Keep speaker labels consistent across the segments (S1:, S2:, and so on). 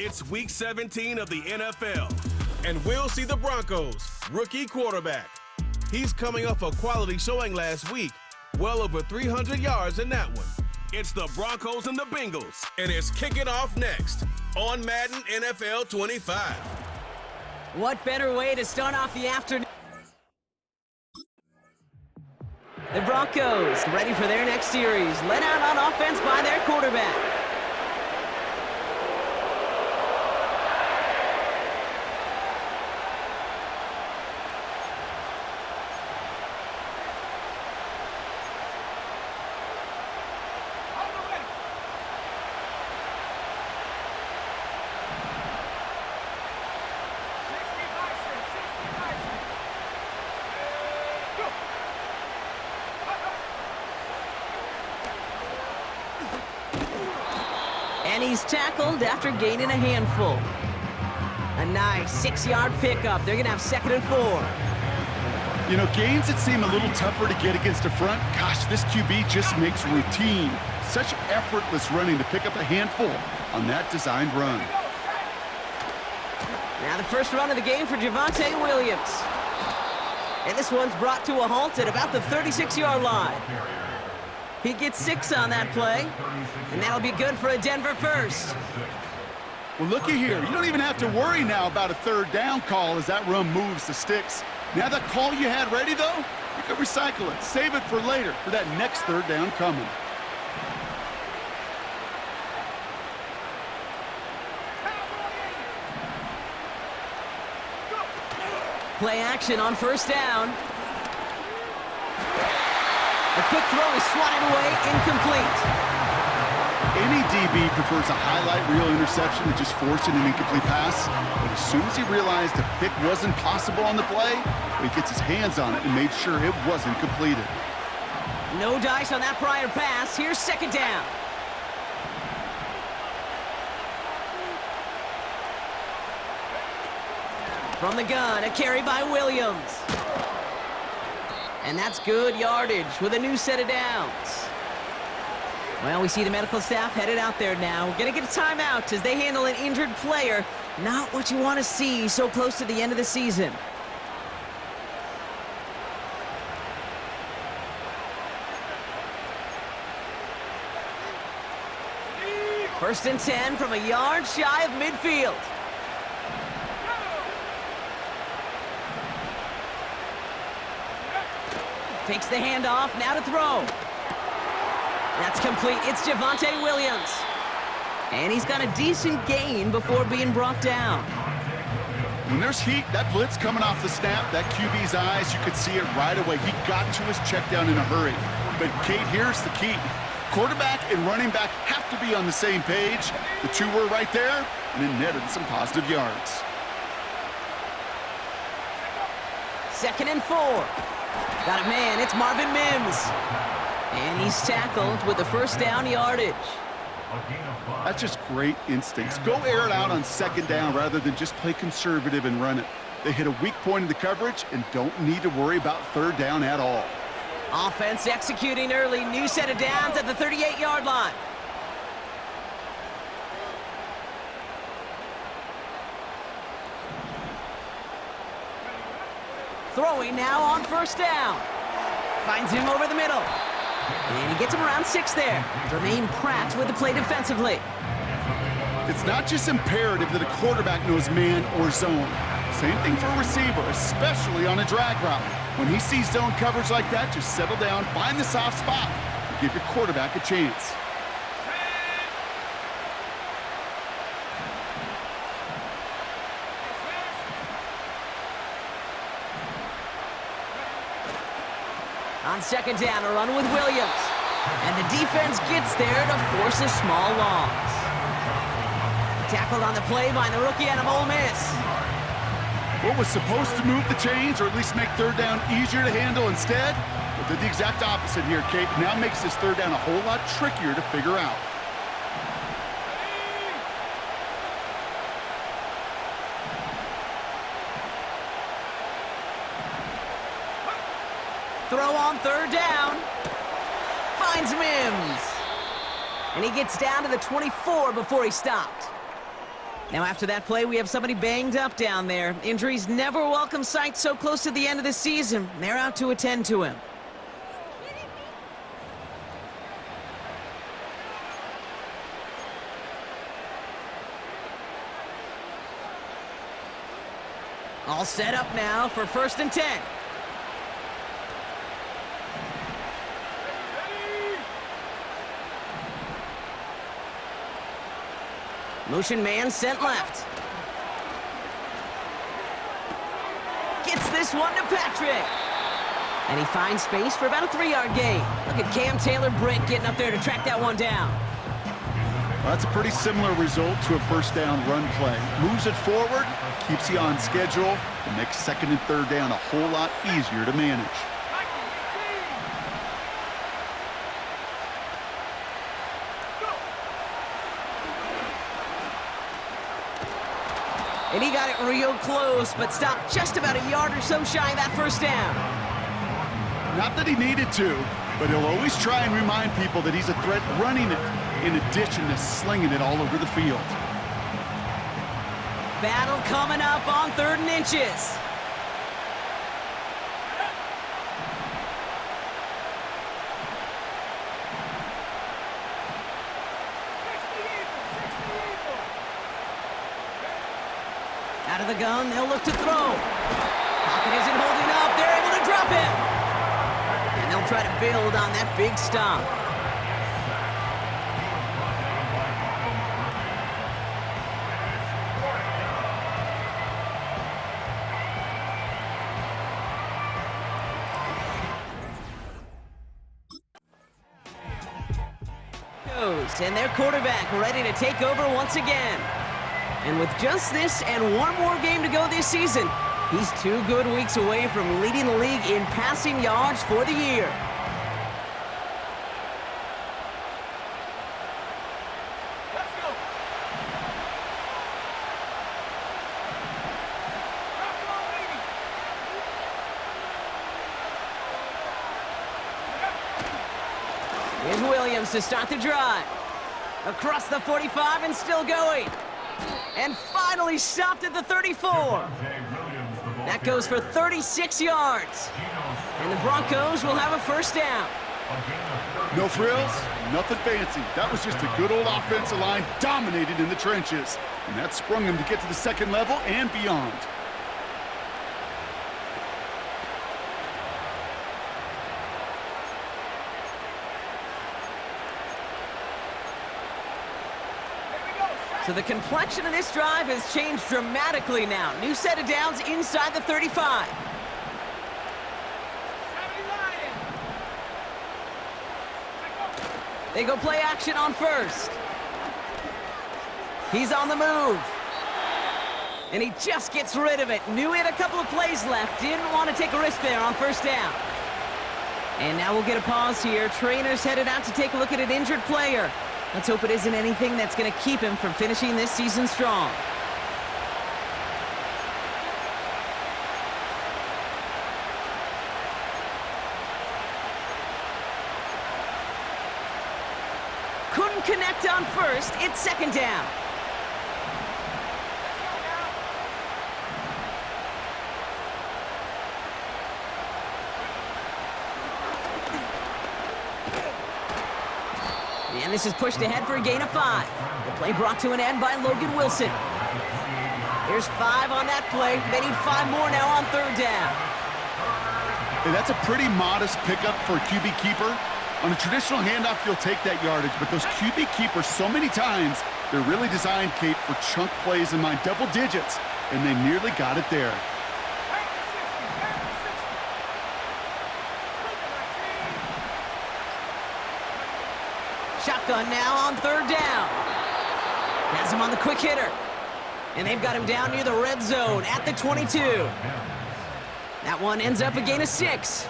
S1: It's Week 17 of the NFL, and we'll see the Broncos' rookie quarterback. He's coming off a quality showing last week, well over 300 yards in that one. It's the Broncos and the Bengals, and it's kicking off next on Madden NFL 25.
S2: What better way to start off the afternoon? The Broncos ready for their next series, led out on offense by their quarterback. And he's tackled after gaining a handful. A nice 6-yard pickup. They're going to have 2nd and 4.
S3: You know, gains that seem a little tougher to get against a front, gosh, this QB just makes routine. Such effortless running to pick up a handful on that designed run.
S2: Now the first run of the game for Javonte Williams. And this one's brought to a halt at about the 36-yard line. He gets 6 on that play, and that'll be good for a Denver first.
S3: Well, looky here. You don't even have to worry now about a 3rd down call as that run moves the sticks. Now that call you had ready, though, you can recycle it. Save it for later for that next 3rd down coming.
S2: Play action on 1st down. A quick throw is swatted away, incomplete.
S3: Any DB prefers a highlight reel interception to just forcing an incomplete pass. But as soon as he realized a pick wasn't possible on the play, he gets his hands on it and made sure it wasn't completed.
S2: No dice on that prior pass. Here's 2nd down. From the gun, a carry by Williams. And that's good yardage with a new set of downs. Well, we see the medical staff headed out there now. We're going to get a timeout as they handle an injured player. Not what you want to see so close to the end of the season. First and 10 from a yard shy of midfield. Takes the handoff, now to throw. That's complete, it's Javonte Williams. And he's got a decent gain before being brought down.
S3: When there's heat, that blitz coming off the snap, that QB's eyes, you could see it right away. He got to his check down in a hurry. But Kate, here's the key. Quarterback and running back have to be on the same page. The two were right there, and it netted some positive yards.
S2: 2nd and 4. Got a man, it's Marvin Mims. And he's tackled with the 1st down yardage.
S3: That's just great instincts. Go air it out on 2nd down rather than just play conservative and run it. They hit a weak point in the coverage and don't need to worry about 3rd down at all.
S2: Offense executing early, new set of downs at the 38-yard line. Throwing now on 1st down. Finds him over the middle. And he gets him around 6 there. Jermaine Pratt with the play defensively.
S3: It's not just imperative that a quarterback knows man or zone. Same thing for a receiver, especially on a drag route. When he sees zone coverage like that, just settle down, find the soft spot, and give your quarterback a chance.
S2: On 2nd down, a run with Williams. And the defense gets there to force a small loss. Tackled on the play by the rookie out of Ole Miss.
S3: What was supposed to move the chains or at least make 3rd down easier to handle instead? But did the exact opposite here, Kate. Now makes this 3rd down a whole lot trickier to figure out.
S2: Throw on 3rd down. Finds Mims. And he gets down to the 24 before he stopped. Now after that play, we have somebody banged up down there. Injuries never a welcome sight so close to the end of the season. They're out to attend to him. All set up now for 1st and 10. Motion man sent left. Gets this one to Patrick. And he finds space for about a 3-yard gain. Look at Cam Taylor-Britt getting up there to track that one down.
S3: Well, that's a pretty similar result to a 1st down run play. Moves it forward, keeps you on schedule, and makes 2nd and 3rd down a whole lot easier to manage.
S2: And he got it real close, but stopped just about a yard or so shy of that 1st down.
S3: Not that he needed to, but he'll always try and remind people that he's a threat running it, in addition to slinging it all over the field.
S2: Battle coming up on 3rd and inches. Out of the gun, they'll look to throw. Pocket isn't holding up. They're able to drop him. And they'll try to build on that big stop. And their quarterback ready to take over once again. And with just this and one more game to go this season, he's 2 good weeks away from leading the league in passing yards for the year. Here's Williams to start the drive. Across the 45 and still going. And finally stopped at the 34. That goes for 36 yards. And the Broncos will have a 1st down.
S3: No frills, nothing fancy. That was just a good old offensive line dominated in the trenches. And that sprung him to get to the 2nd level and beyond.
S2: So the complexion of this drive has changed dramatically now. New set of downs inside the 35. They go play action on 1st. He's on the move. And he just gets rid of it. Knew he had a couple of plays left. Didn't want to take a risk there on 1st down. And now we'll get a pause here. Trainer's headed out to take a look at an injured player. Let's hope it isn't anything that's going to keep him from finishing this season strong. Couldn't connect on 1st. It's 2nd down. And this is pushed ahead for a gain of 5. The play brought to an end by Logan Wilson. Here's 5 on that play. They need 5 more now on 3rd down.
S3: Hey, that's a pretty modest pickup for a QB keeper. On a traditional handoff, you'll take that yardage, but those QB keepers, so many times, they're really designed, Kate, for chunk plays in mind, double digits, and they nearly got it there.
S2: Shotgun now on 3rd down. Has him on the quick hitter. And they've got him down near the red zone at the 22. That one ends up a gain of 6.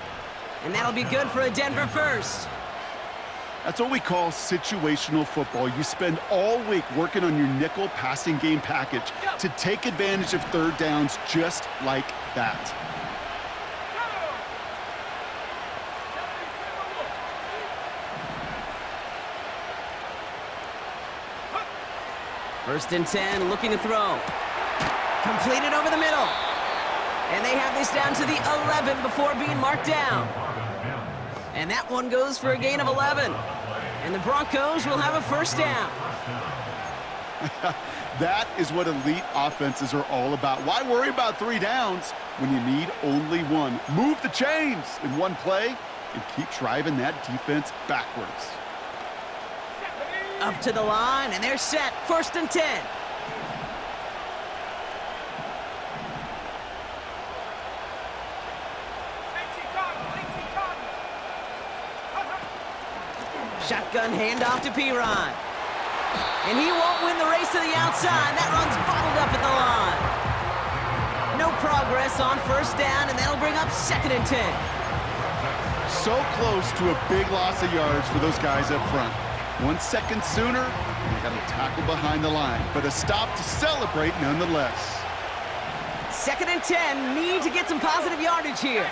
S2: And that'll be good for a Denver 1st.
S3: That's what we call situational football. You spend all week working on your nickel passing game package to take advantage of 3rd downs just like that.
S2: First and 10, looking to throw. Completed over the middle. And they have this down to the 11 before being marked down. And that one goes for a gain of 11. And the Broncos will have a first down.
S3: That is what elite offenses are all about. Why worry about 3 downs when you need only 1? Move the chains in one play and keep driving that defense backwards.
S2: Up to the line, and they're set. First and 10. Shotgun handoff to Piron. And he won't win the race to the outside. That run's bottled up at the line. No progress on first down, and that'll bring up second and 10.
S3: So close to a big loss of yards for those guys up front. 1 second sooner, they got a tackle behind the line, but a stop to celebrate nonetheless.
S2: Second and 10, need to get some positive yardage here.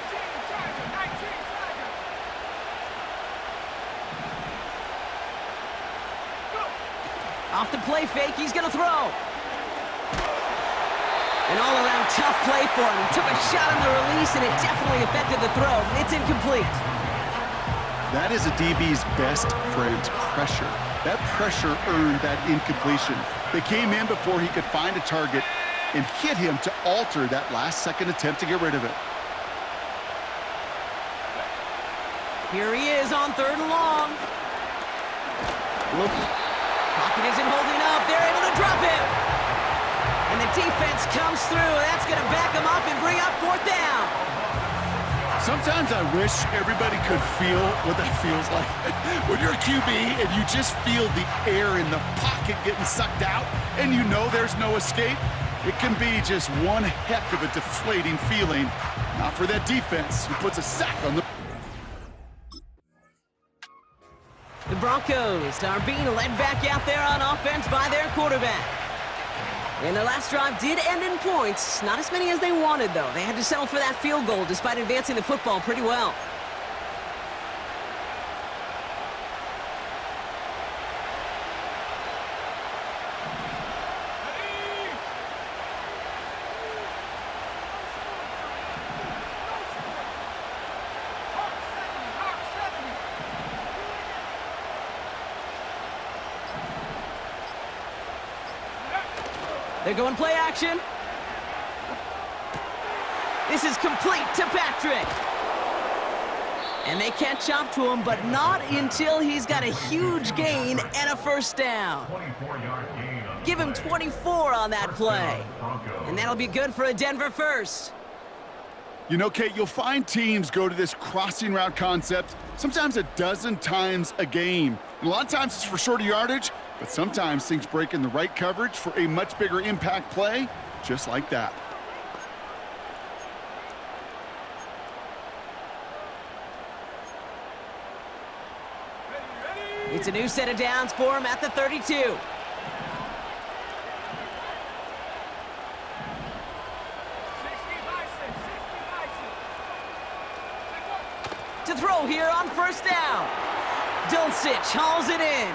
S2: Off the play fake, he's gonna throw. An all-around tough play for him. He took a shot on the release, and it definitely affected the throw. It's incomplete.
S3: That is a DB's best friend, pressure. That pressure earned that incompletion. They came in before he could find a target and hit him to alter that last-second attempt to get rid of it.
S2: Here he is on 3rd and long. Look. Pocket isn't holding up. They're able to drop him. And the defense comes through. That's going to back him up and bring up 4th down.
S3: Sometimes I wish everybody could feel what that feels like. When you're a QB and you just feel the air in the pocket getting sucked out and you know there's no escape, it can be just one heck of a deflating feeling. Not for that defense who puts a sack on the...
S2: The Broncos are being led back out there on offense by their quarterback. And their last drive did end in points. Not as many as they wanted, though. They had to settle for that field goal despite advancing the football pretty well. They're going play action. This is complete to Patrick. And they catch up to him, but not until he's got a huge gain and a first down. Give him 24 on that play. And that'll be good for a Denver first.
S3: You know, Kate, you'll find teams go to this crossing route concept sometimes a dozen times a game. And a lot of times it's for shorter yardage, but sometimes things break in the right coverage for a much bigger impact play, just like that.
S2: It's a new set of downs for him at the 32. To throw here on first down. Dulcich hauls it in.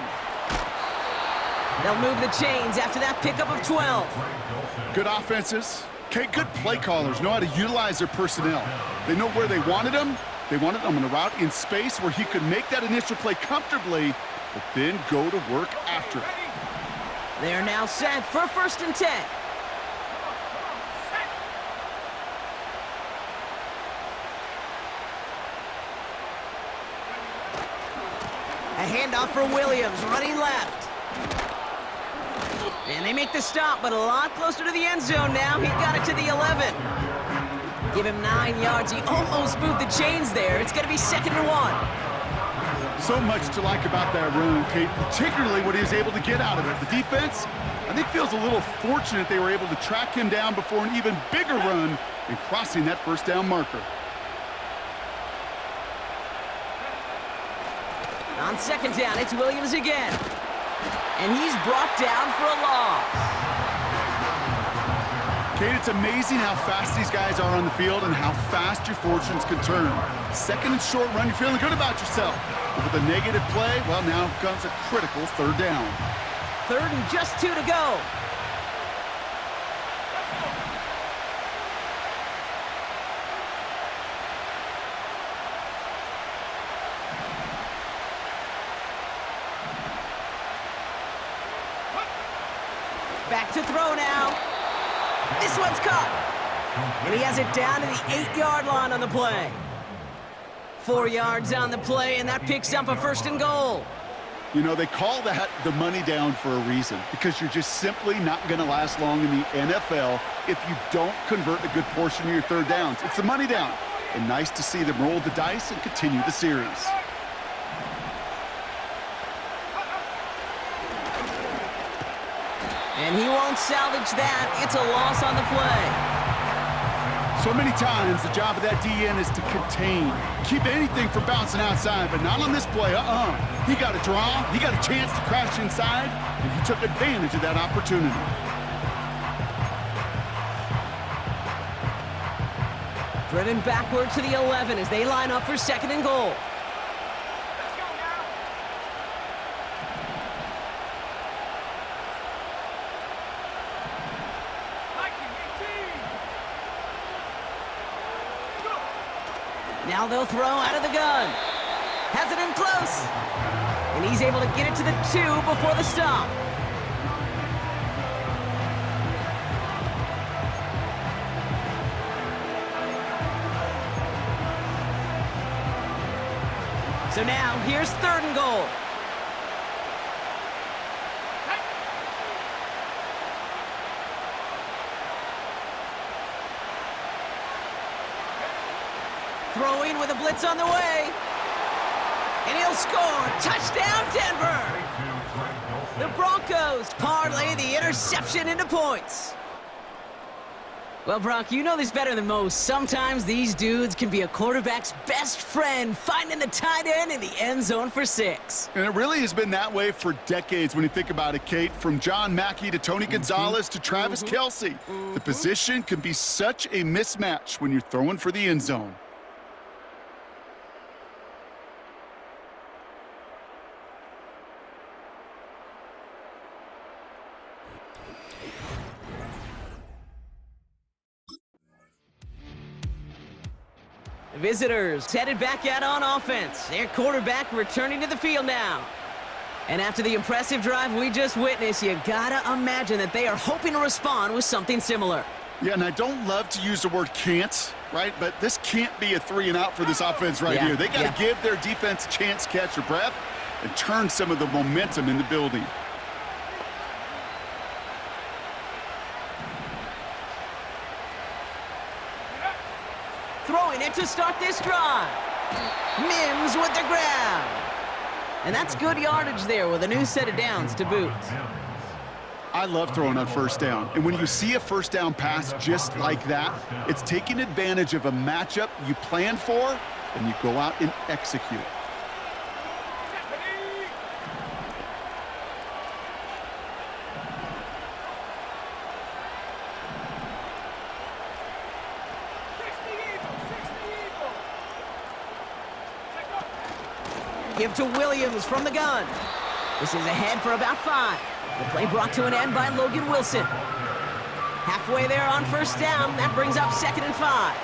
S2: They'll move the chains after that pickup of 12.
S3: Good offenses. Okay, good play callers know how to utilize their personnel. They know where they wanted them. They wanted him on a route in space where he could make that initial play comfortably, but then go to work after it.
S2: They're now set for first and 10. A handoff for Williams, running left. And they make the stop, but a lot closer to the end zone now. He got it to the 11. Give him 9 yards. He almost moved the chains there. It's going to be 2nd and 1.
S3: So much to like about that run, Kate, particularly what he was able to get out of it. The defense, I think, feels a little fortunate they were able to track him down before an even bigger run in crossing that first down marker.
S2: On 2nd down, it's Williams again. And he's brought down for a loss.
S3: Kate, it's amazing how fast these guys are on the field and how fast your fortunes can turn. 2nd and short run, you're feeling good about yourself. But with a negative play, well, now comes a critical 3rd down.
S2: 3rd and just 2 to go. Back to throw now. This one's caught. And he has it down to the 8-yard line on the play. 4 yards on the play, and that picks up a 1st and goal.
S3: You know, they call that the money down for a reason, because you're just simply not going to last long in the NFL if you don't convert a good portion of your 3rd downs. It's the money down. And nice to see them roll the dice and continue the series.
S2: And he won't salvage that. It's a loss on the play.
S3: So many times, the job of that DN is to contain. Keep anything from bouncing outside, but not on this play. He got a draw. He got a chance to crash inside, and he took advantage of that opportunity.
S2: Driven backward to the 11 as they line up for 2nd and goal. Now they'll throw out of the gun. Has it in close. And he's able to get it to the 2 before the stop. So now, here's 3rd and goal. Throwing with a blitz on the way. And he'll score. Touchdown, Denver! The Broncos parlay the interception into points. Well, Brock, you know this better than most. Sometimes these dudes can be a quarterback's best friend, finding the tight end in the end zone for 6.
S3: And it really has been that way for decades when you think about it, Kate. From John Mackey to Tony Gonzalez to Travis Kelce. The position can be such a mismatch when you're throwing for the end zone.
S2: The visitors headed back out on offense. Their quarterback returning to the field now. And after the impressive drive we just witnessed, you gotta imagine that they are hoping to respond with something similar.
S3: Yeah, and I don't love to use the word can't, right? But this can't be a 3 and out for this offense right here. They got to give their defense a chance to catch their breath and turn some of the momentum in the building.
S2: Throwing it to start this drive. Mims with the grab. And that's good yardage there with a new set of downs to boot.
S3: I love throwing on 1st down. And when you see a 1st down pass just like that, it's taking advantage of a matchup you plan for, and you go out and execute.
S2: Give to Williams from the gun. This is ahead for about 5. The play brought to an end by Logan Wilson. Halfway there on 1st down. That brings up 2nd and 5.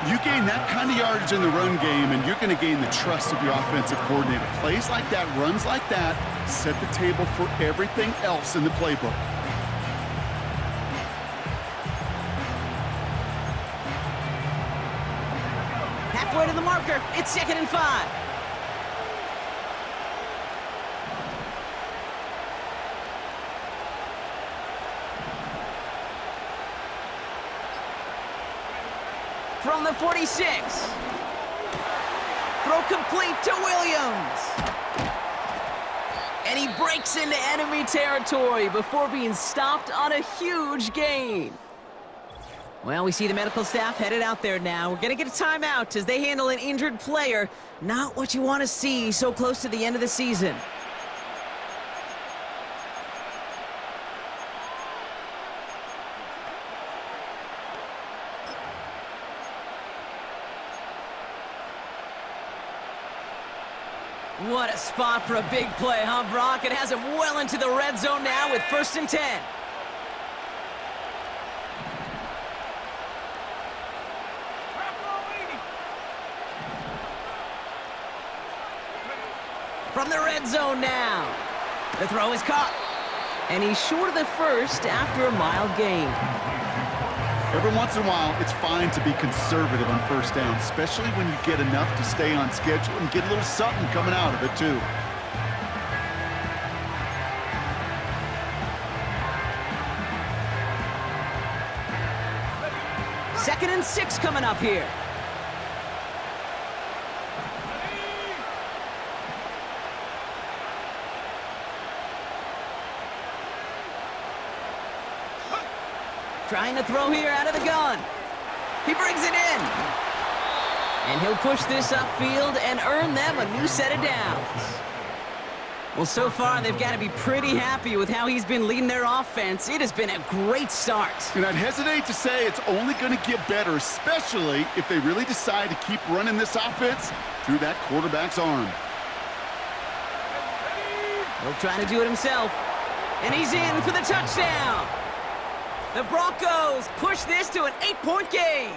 S3: You gain that kind of yardage in the run game, and you're going to gain the trust of your offensive coordinator. Plays like that, runs like that, set the table for everything else in the playbook.
S2: Halfway to the marker. It's 2nd and 5. From the 46. Throw complete to Williams. And he breaks into enemy territory before being stopped on a huge gain. Well, we see the medical staff headed out there now. We're going to get a timeout as they handle an injured player. Not what you want to see so close to the end of the season. What a spot for a big play, huh, Brock? It has him well into the red zone now with 1st and 10. From the red zone now. The throw is caught. And he's short of the first after a mild gain.
S3: Every once in a while, it's fine to be conservative on 1st down, especially when you get enough to stay on schedule and get a little something coming out of it, too.
S2: Second and 6 coming up here. Trying to throw here out of the gun. He brings it in. And he'll push this upfield and earn them a new set of downs. Well, so far, they've got to be pretty happy with how he's been leading their offense. It has been a great start.
S3: And I'd hesitate to say it's only going to get better, especially if they really decide to keep running this offense through that quarterback's arm.
S2: He'll try to do it himself. And he's in for the touchdown. The Broncos push this to an 8-point game.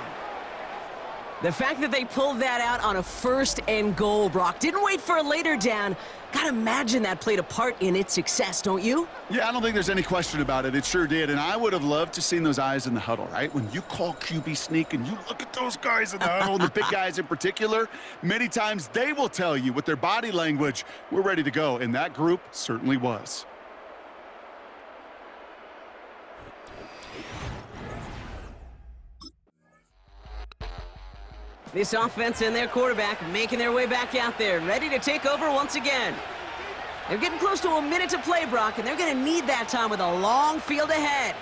S2: The fact that they pulled that out on a 1st and goal, Brock, didn't wait for a later down. Gotta imagine that played a part in its success, don't you?
S3: Yeah, I don't think there's any question about it. It sure did, and I would have loved to seen those eyes in the huddle, right? When you call QB sneak and you look at those guys in the huddle, and the big guys in particular, many times they will tell you with their body language, we're ready to go, and that group certainly was.
S2: This offense and their quarterback making their way back out there, ready to take over once again. They're getting close to a minute to play, Brock, and they're going to need that time with a long field ahead.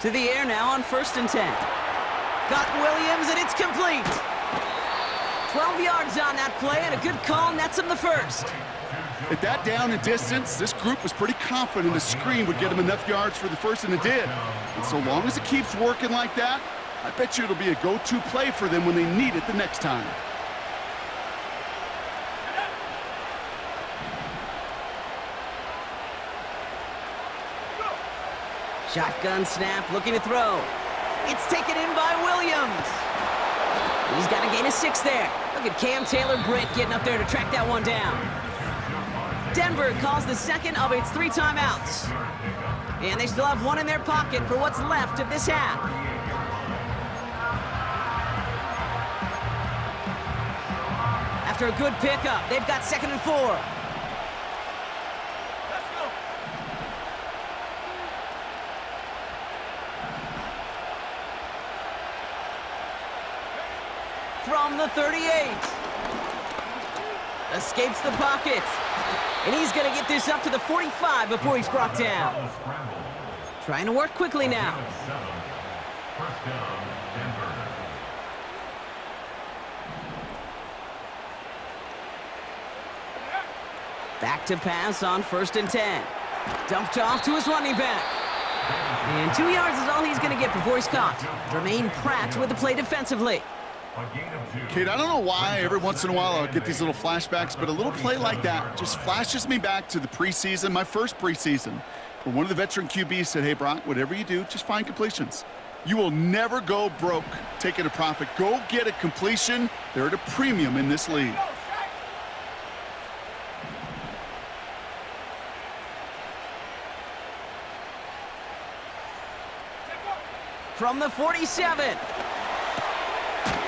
S2: To the air now on 1st and 10. Got Williams, and it's complete. 12 yards on that play, and a good call nets him the first.
S3: At that down and distance, this group was pretty confident the screen would get them enough yards for the first, and it did. And so long as it keeps working like that, I bet you it'll be a go-to play for them when they need it the next time.
S2: Shotgun snap, looking to throw. It's taken in by Williams. He's got to gain a 6 there. Look at Cam Taylor-Britt getting up there to track that one down. Denver calls the second of its 3 timeouts. And they still have one in their pocket for what's left of this half. After a good pickup, they've got 2nd and 4. From the 38. Escapes the pocket. And he's going to get this up to the 45 before he's brought down. Trying to work quickly now. Back to pass on 1st and 10. Dumped off to his running back. And 2 yards is all he's going to get before he's caught. Jermaine Pratt with the play defensively.
S3: Kate, I don't know why every once in a while I'll get these little flashbacks, but a little play like that just flashes me back to the preseason, my first preseason, where one of the veteran QBs said, hey, Brock, whatever you do, just find completions. You will never go broke taking a profit. Go get a completion. They're at a premium in this league.
S2: From the 47.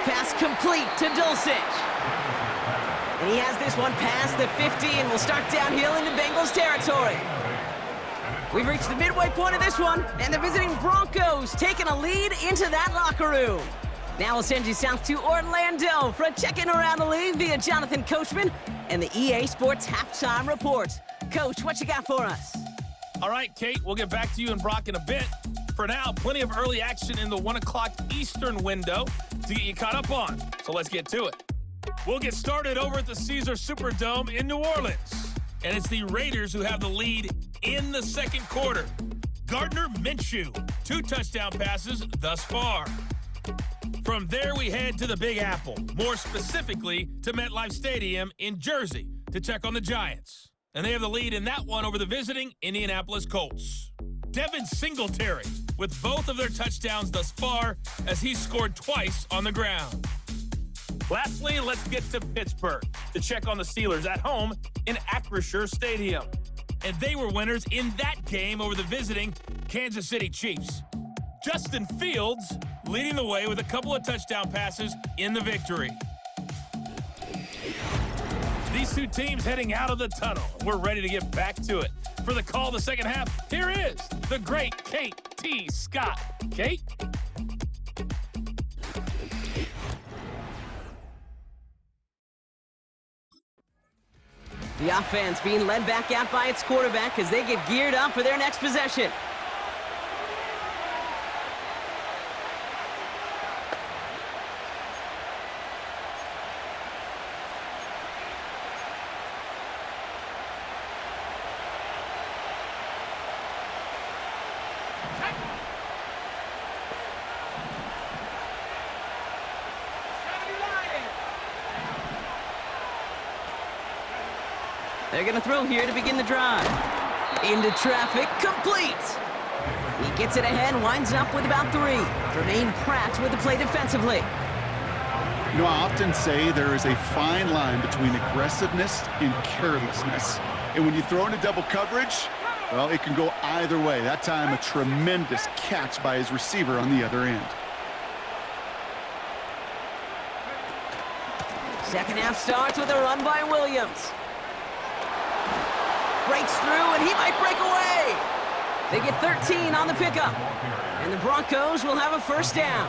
S2: Pass complete to Dulcich. And he has this one past the 50 and will start downhill into Bengals territory. We've reached the midway point of this one, and the visiting Broncos taking a lead into that locker room. Now we'll send you south to Orlando for a check-in around the league via Jonathan Coachman and the EA Sports Halftime Report. Coach, what you got for us?
S4: All right, Kate, we'll get back to you and Brock in a bit. For now, plenty of early action in the 1 o'clock Eastern window to get you caught up on. So let's get to it. We'll get started over at the Caesar Superdome in New Orleans. And it's the Raiders who have the lead in the second quarter. Gardner Minshew, 2 touchdown passes thus far. From there, we head to the Big Apple, more specifically to MetLife Stadium in Jersey to check on the Giants. And they have the lead in that one over the visiting Indianapolis Colts. Devin Singletary with both of their touchdowns thus far as he scored twice on the ground. Lastly, let's get to Pittsburgh to check on the Steelers at home in Acrisure Stadium. And they were winners in that game over the visiting Kansas City Chiefs. Justin Fields leading the way with a couple of touchdown passes in the victory. These 2 teams heading out of the tunnel. We're ready to get back to it. For the call of the second half, here is the great Kate T. Scott. Kate?
S2: The offense being led back out by its quarterback as they get geared up for their next possession. They're going to throw here to begin the drive. Into traffic, complete. He gets it ahead, winds up with about 3. Jermaine Pratt with the play defensively.
S3: You know, I often say there is a fine line between aggressiveness and carelessness. And when you throw into double coverage, well, it can go either way. That time, a tremendous catch by his receiver on the other end.
S2: Second half starts with a run by Williams. Breaks through, and he might break away. They get 13 on the pickup, and the Broncos will have a first down.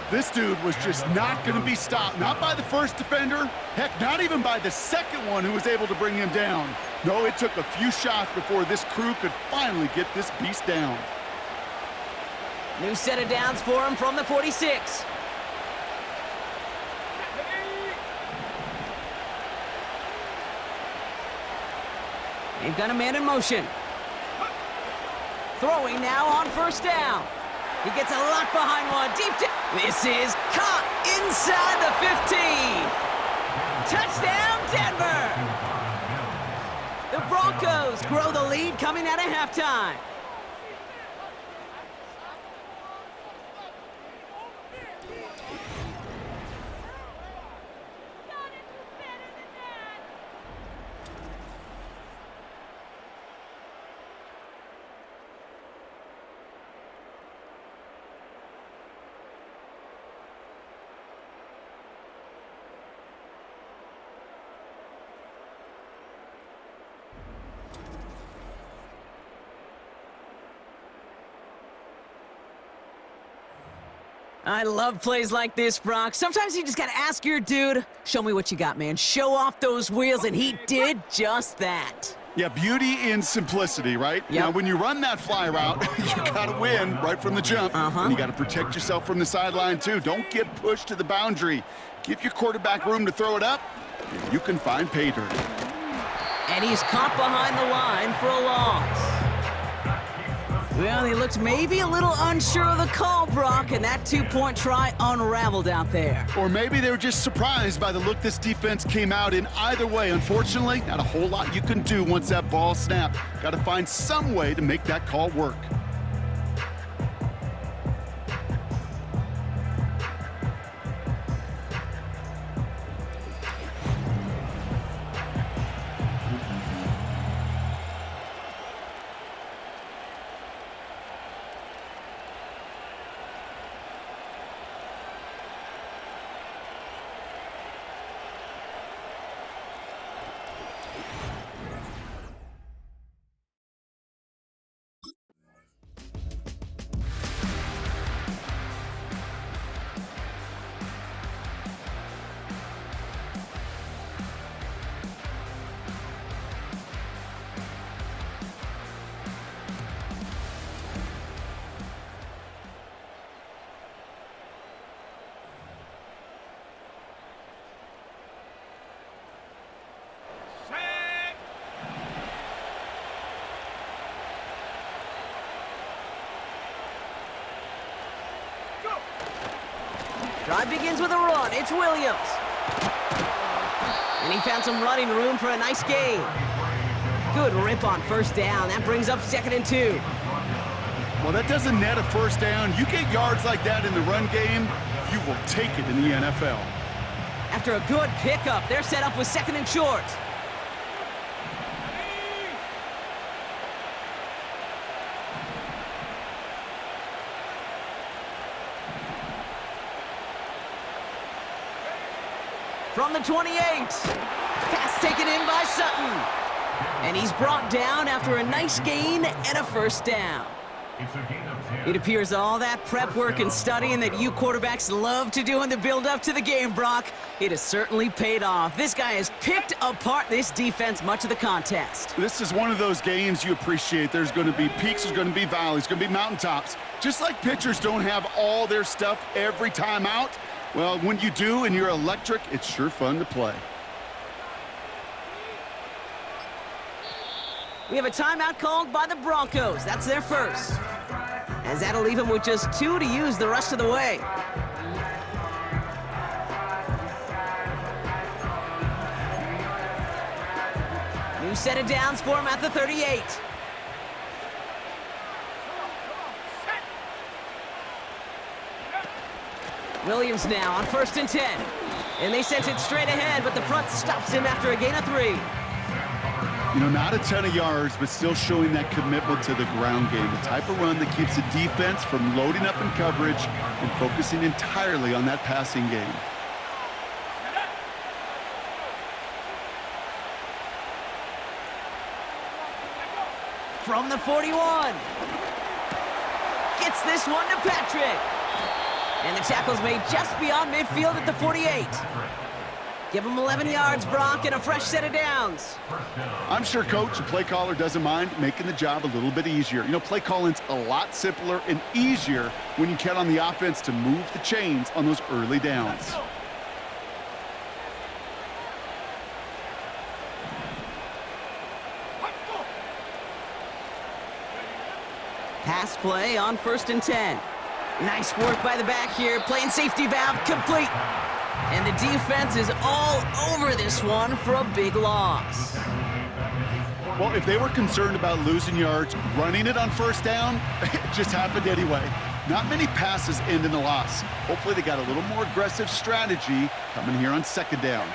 S3: This dude was just not going to be stopped, not by the first defender, heck, not even by the second one who was able to bring him down. No, it took a few shots before this crew could finally get this beast down.
S2: New set of downs for him from the 46. They've got a man in motion. Throwing now on first down. He gets a lock behind one. Deep down. This is caught inside the 15. Touchdown, Denver. The Broncos grow the lead coming out of halftime. I love plays like this, Brock. Sometimes you just gotta ask your dude, show me what you got, man. Show off those wheels, and he did just that.
S3: Yeah, beauty in simplicity, right?
S2: Yep.
S3: Now, when you run that fly route, you gotta win right from the jump. And you gotta protect yourself from the sideline, too. Don't get pushed to the boundary. Give your quarterback room to throw it up, and you can find pay dirt.
S2: And he's caught behind the line for a loss. Well, he looked maybe a little unsure of the call, Brock, and that 2-point try unraveled out there.
S3: Or maybe they were just surprised by the look this defense came out in. Either way, unfortunately, not a whole lot you can do once that ball snapped. Got to find some way to make that call work.
S2: Drive begins with a run. It's Williams. And he found some running room for a nice gain. Good rip on first down. That brings up 2nd and 2.
S3: Well, that doesn't net a first down. You get yards like that in the run game, you will take it in the NFL.
S2: After a good pickup, they're set up with 2nd and short. From the 28. Pass taken in by Sutton. And he's brought down after a nice gain and a first down. It appears all that prep work and studying that you quarterbacks love to do in the build-up to the game, Brock, it has certainly paid off. This guy has picked apart this defense much of the contest.
S3: This is one of those games you appreciate. There's going to be peaks, there's going to be valleys, there's going to be mountaintops. Just like pitchers don't have all their stuff every time out, well, when you do and you're electric, it's sure fun to play.
S2: We have a timeout called by the Broncos. That's their first. As that'll leave them with just 2 to use the rest of the way. New set of downs for him at the 38. Williams now on 1st and 10. And they sent it straight ahead, but the front stops him after a gain of 3.
S3: You know, not a ton of yards, but still showing that commitment to the ground game. The type of run that keeps the defense from loading up in coverage and focusing entirely on that passing game.
S2: From the 41. Gets this one to Patrick. And the tackle's made just beyond midfield at the 48. Give him 11 yards, Brock, and a fresh set of downs.
S3: I'm sure coach and play caller doesn't mind making the job a little bit easier. You know, play calling's a lot simpler and easier when you count on the offense to move the chains on those early downs.
S2: Pass play on 1st and 10. Nice work by the back here, playing safety valve complete. And the defense is all over this one for a big loss.
S3: Well, if they were concerned about losing yards, running it on first down, it just happened anyway. Not many passes end in a loss. Hopefully they got a little more aggressive strategy coming here on 2nd down.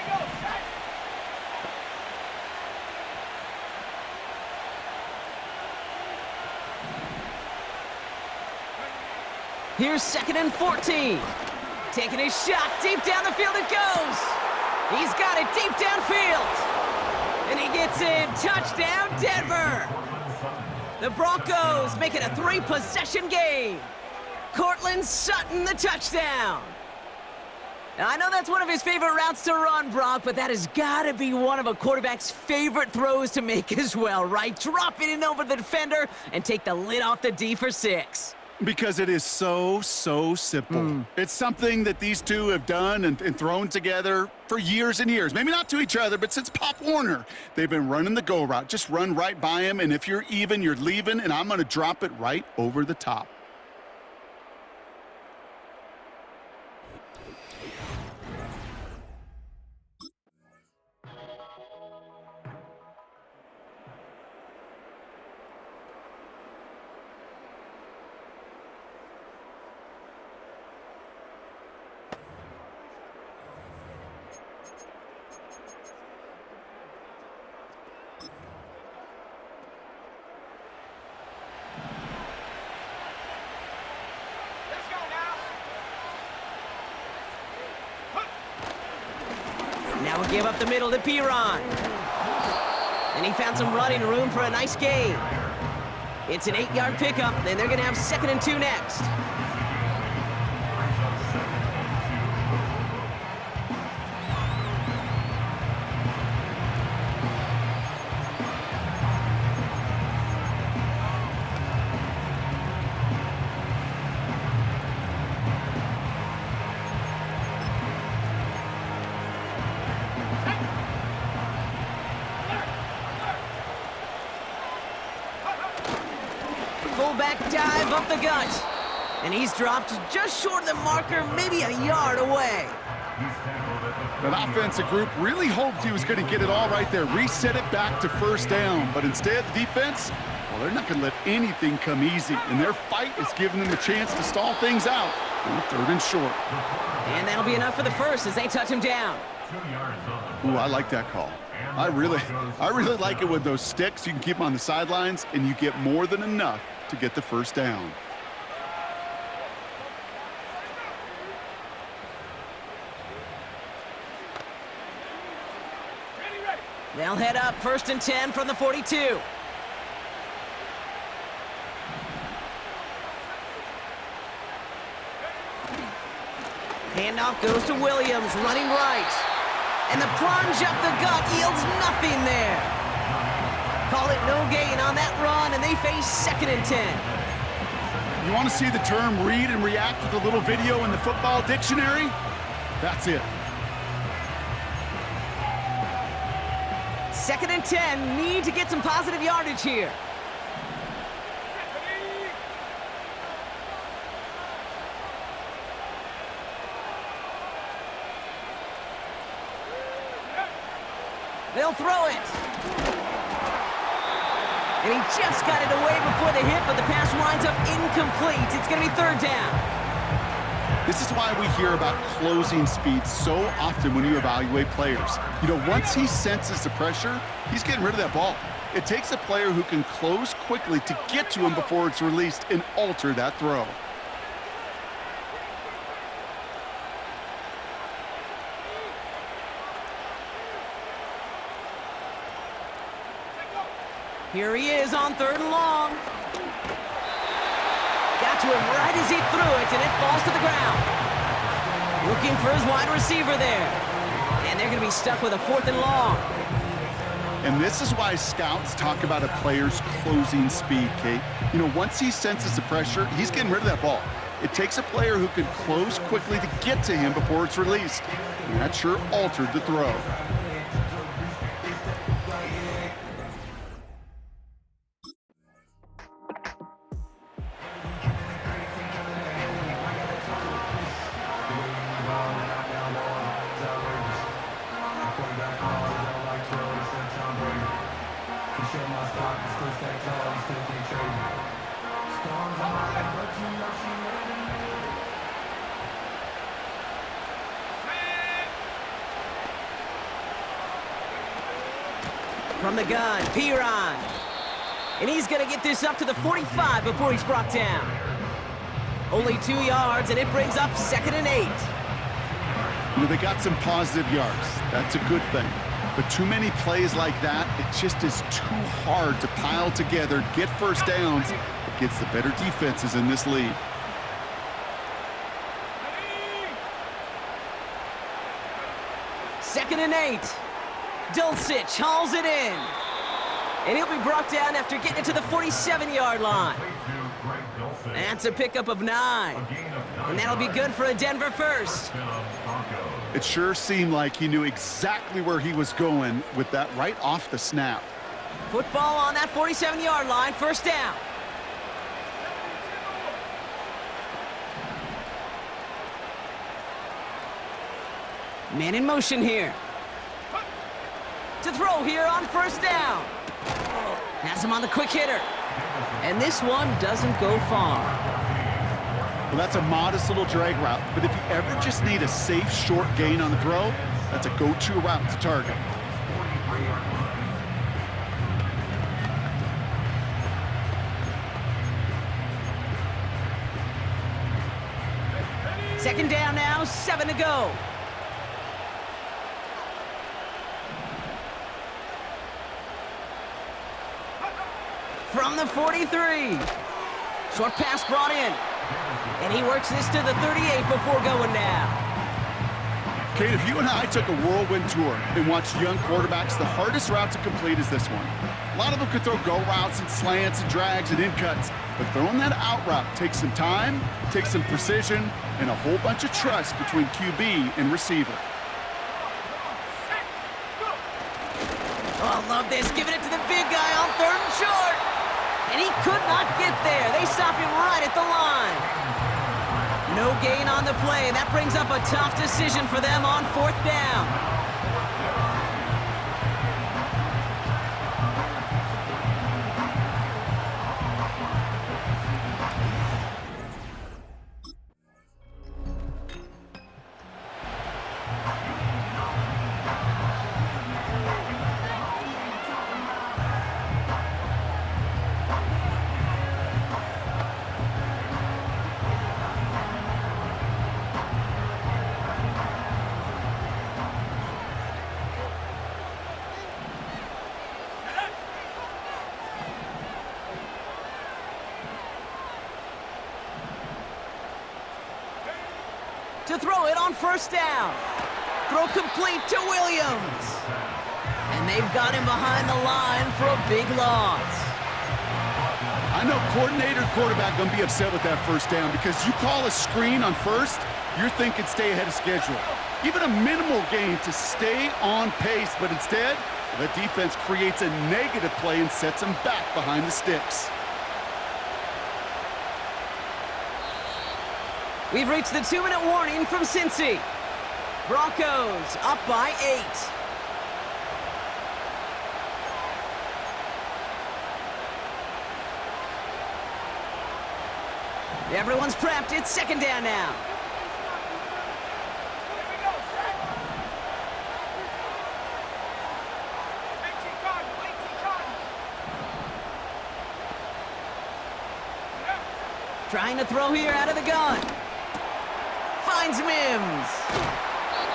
S2: Here's 2nd and 14. Taking his shot deep down the field it goes. He's got it deep downfield. And he gets in. Touchdown, Denver. The Broncos make it a 3-possession game. Cortland Sutton, the touchdown. Now, I know that's one of his favorite routes to run, Brock, but that has got to be one of a quarterback's favorite throws to make as well, right? Drop it in over the defender and take the lid off the D for 6.
S3: Because it is so simple. It's something that these two have done and thrown together for years and years. Maybe not to each other, but since Pop Warner. They've been running the go route. Just run right by him, and if you're even, you're leaving, and I'm going to drop it right over the top.
S2: Now we give up the middle to Piron. And he found some running room for a nice gain. It's an 8-yard pickup, and they're going to have 2nd and 2 next. Fullback dive up the gut. And he's dropped just short of the marker, maybe a yard away.
S3: That offensive group really hoped he was going to get it all right there, reset it back to first down. But instead, the defense, well, they're not going to let anything come easy. And their fight is giving them a chance to stall things out on 3rd and short.
S2: And that'll be enough for the first as they touch him down.
S3: Ooh, I like that call. I really like it with those sticks. You can keep them on the sidelines, and you get more than enough to get the first down.
S2: They'll head up 1st and 10 from the 42. Handoff goes to Williams, running right. And the plunge up the gut yields nothing there. Call it no gain on that run, and they face 2nd and 10.
S3: You want to see the term read and react with a little video in the football dictionary? That's it.
S2: 2nd and 10, need to get some positive yardage here. They'll throw it. And he just got it away before the hit, but the pass winds up incomplete. It's going to be 3rd down.
S3: This is why we hear about closing speed so often when you evaluate players. You know, once he senses the pressure, he's getting rid of that ball. It takes a player who can close quickly to get to him before it's released and alter that throw.
S2: Here he is on 3rd and long. Got to him right as he threw it, and it falls to the ground. Looking for his wide receiver there. And they're going to be stuck with a 4th and long.
S3: And this is why scouts talk about a player's closing speed, Kate. You know, once he senses the pressure, he's getting rid of that ball. It takes a player who can close quickly to get to him before it's released. And that sure altered the throw.
S2: From the gun, Piron. And he's going to get this up to the 45 before he's brought down. Only 2 yards, and it brings up 2nd and 8.
S3: You know, they got some positive yards. That's a good thing. But too many plays like that, it just is too hard to pile together, get first downs against the better defenses in this league.
S2: Second and 8. Dulcich hauls it in. And he'll be brought down after getting it to the 47-yard line. That's a pickup of 9. And that'll be good for a Denver first.
S3: It sure seemed like he knew exactly where he was going with that right off the snap.
S2: Football on that 47-yard line, 1st down. Man in motion here. To throw here on 1st down. Has him on the quick hitter. And this one doesn't go far.
S3: Well, that's a modest little drag route, but if you ever just need a safe, short gain on the throw, that's a go-to route to target.
S2: Second down now, 7 to go. From the 43. Short pass brought in. And he works this to the 38 before going down.
S3: Kate, if you and I took a whirlwind tour and watched young quarterbacks, the hardest route to complete is this one. A lot of them could throw go routes and slants and drags and in cuts, but throwing that out route takes some time, takes some precision, and a whole bunch of trust between QB and receiver.
S2: Oh, I love this. Giving it to the big guy on 3rd and short. And he could not get there. They stop him right at the line. No gain on the play. That brings up a tough decision for them on 4th down. To throw it on 1st down. Throw complete to Williams. And they've got him behind the line for a big loss.
S3: I know coordinator and quarterback going to be upset with that 1st down because you call a screen on 1st, you're thinking stay ahead of schedule. Even a minimal gain to stay on pace, but instead, the defense creates a negative play and sets them back behind the sticks.
S2: We've reached the 2-minute warning from Cincy. Broncos up by 8. Everyone's prepped. It's 2nd down now. Trying to throw here out of the gun. Finds Mims.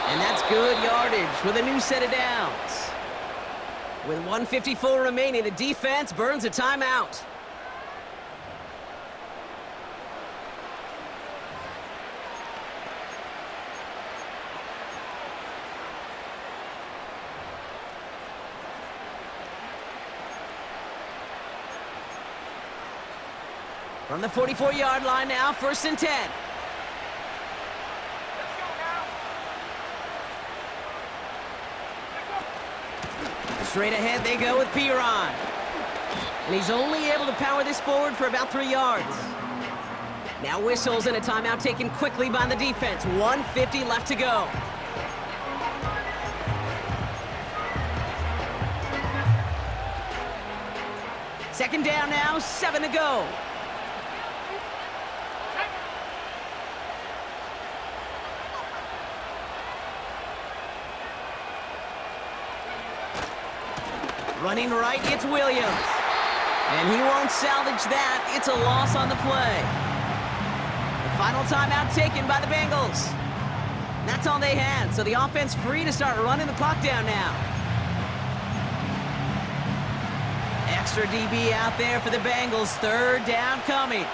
S2: And that's good yardage with a new set of downs. With 1:54 remaining, the defense burns a timeout. From the 44-yard line now, 1st and 10. Straight ahead they go with Piron. And he's only able to power this forward for about 3 yards. Now whistles and a timeout taken quickly by the defense. 1:50 left to go. Second down now, 7 to go. Running right, it's Williams. And he won't salvage that. It's a loss on the play. The final timeout taken by the Bengals. That's all they had, so the offense free to start running the clock down now. Extra DB out there for the Bengals. 3rd down coming.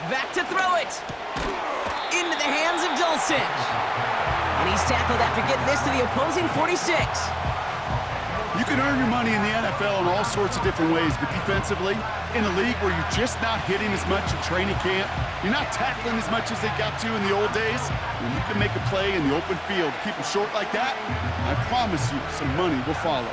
S2: Back to throw it. Into the hands of Dulcich. And he's tackled after getting this to the opposing 46.
S3: You can earn your money in the NFL in all sorts of different ways, but defensively, in a league where you're just not hitting as much in training camp, you're not tackling as much as they got to in the old days, when you can make a play in the open field, keep them short like that, I promise you some money will follow.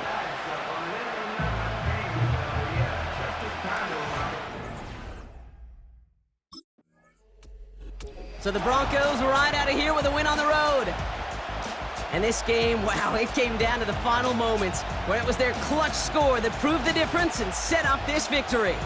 S2: So the Broncos ride out of here with a win on the road. And this game, wow, it came down to the final moments where it was their clutch score that proved the difference and set up this victory.